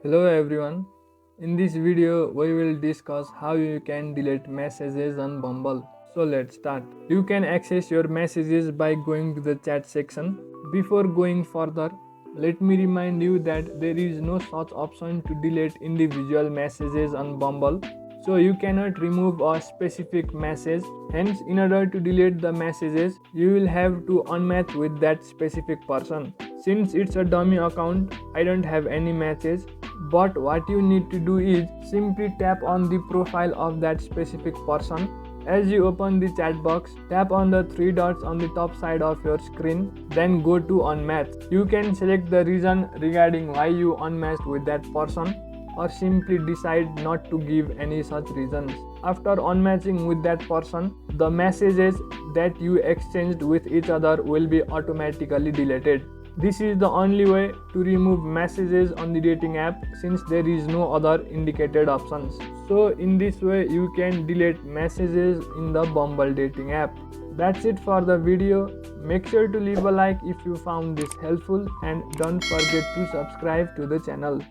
Hello everyone. In this video, we will discuss how you can delete messages on Bumble. So let's start. You can access your messages by going to the chat section. Before going further, let me remind you that there is no such option to delete individual messages on Bumble. So you cannot remove a specific message. Hence, in order to delete the messages, you will have to unmatch with that specific person. Since it's a dummy account, I don't have any matches, but what you need to do is simply tap on the profile of that specific person. As you open the chat box, tap on the three dots on the top side of your screen, then go to unmatch. You can select the reason regarding why you unmatched with that person, or simply decide not to give any such reasons. After unmatching with that person, the messages that you exchanged with each other will be automatically deleted. This is the only way to remove messages on the dating app since there is no other indicated options. So in this way you can delete messages in the Bumble dating app. That's it for the video. Make sure to leave a like if you found this helpful and don't forget to subscribe to the channel.